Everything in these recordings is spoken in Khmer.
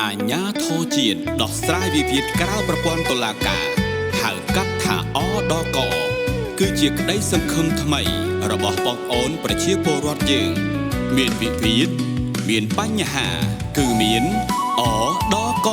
អាជ្ញាធរជាតិដោះស្រាយវិវាទក្រៅប្រព័ន្ធតុលាការហៅកាត់ថាអដកគឺជាក្តីសង្ឃឹមថ្មីរបស់បងប្អូនប្រជាពលរដ្ឋយើងមានវិវាទមានបញ្ហាគឺមានអដក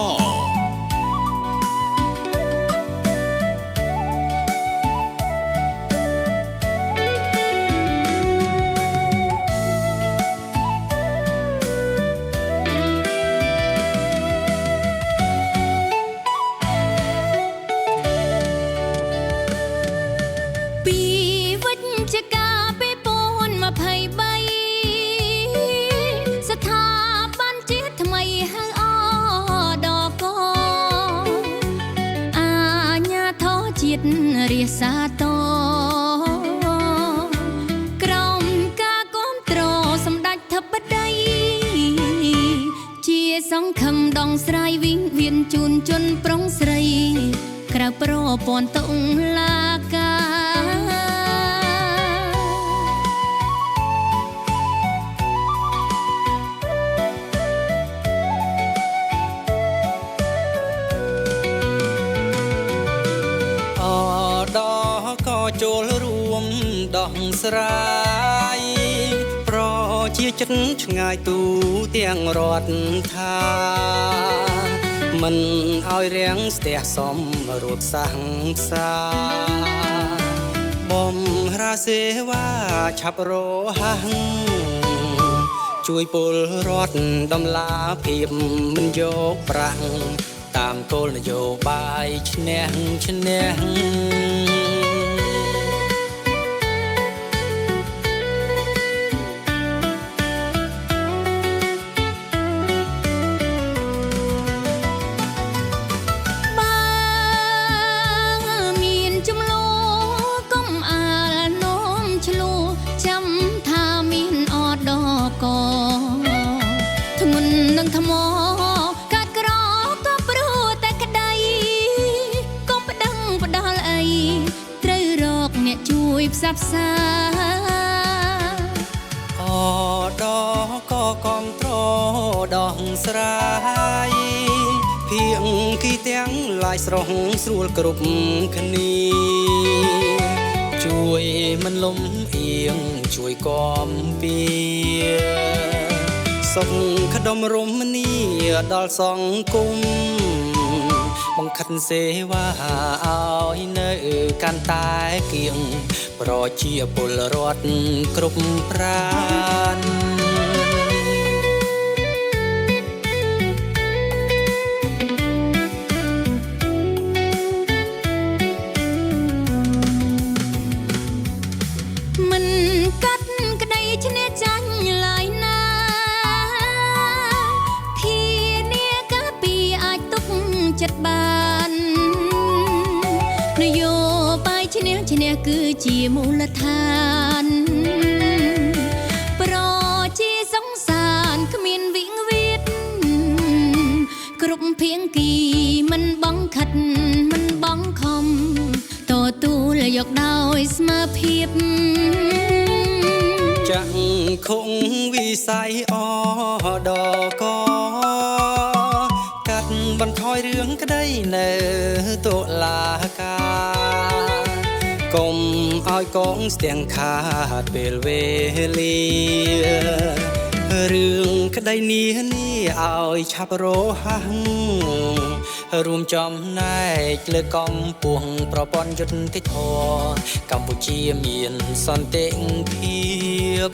រាសាតក្រមការគ្រប់គ្រងសម្ដេចធិបតីជាសង្ឃឹមដងស្រ័យវិង្វៀនជូនជនប្រុងស្រីក្រៅប្រព័ន្ធតុលាការចូលរួមដោះស្រាយប្រជាចិត្តឆ្ងាយទូទាំងរដ្ឋថាមិនឲ្យរាំងស្ទះសំរួតសាំងផ្សាបំរាសេវាឆាប់រហ័សជួយពលរដ្ឋដំឡាភាពមិនយកប្រាក់តាមគោលនយោបាយឈ្នះឈ្នះធ្ងន់នឹងថ្មកាត់ក្រក៏ព្រោះតែក្តីកុំប្តឹងផ្ដាល់អីត្រូវរកអ្នកជួយផ្សះផ្សាអដក៏គ្រប់ត្រដោះស្រាយភៀងគីទាំងឡាយស្រស់ស្រួលគ្រប់គ្នាជួយមិនលំអៀងជួយគាំពីសុខក្តុមរមនាដល់សង្គមបង្ខិតសេវាឲ្យនៅកាន់តែគៀងប្រជាពលរដ្ឋគ្រប់ប្រាណមិនកាត់ក្តីឈ្នះចាញ់ឡើយណាធានាការពីអាចទុកចិត្តបាននយោបាយឈ្នះឈ្នះគឺជាមូលដ្ឋានប្រជាសង្សានគ្មានវិង្វេតគ្រប់ភាងគីមិនបងខិតមិនបងខំទទួលយកដោយស្មើភាពចាក់ខុងវិស័យអដកកាត់បន្ថយរឿងក្តីនៅតុលាការកុំឲ្យកងស្ទាំងខាតពេលវេលារឿងក្តីនេះឲ្យឆាប់រហ័សរួមចំណែកលើកម្ពុជាប្រព័ន្ធយុត្តិធម៌កម្ពុជាមានសន្តិភាព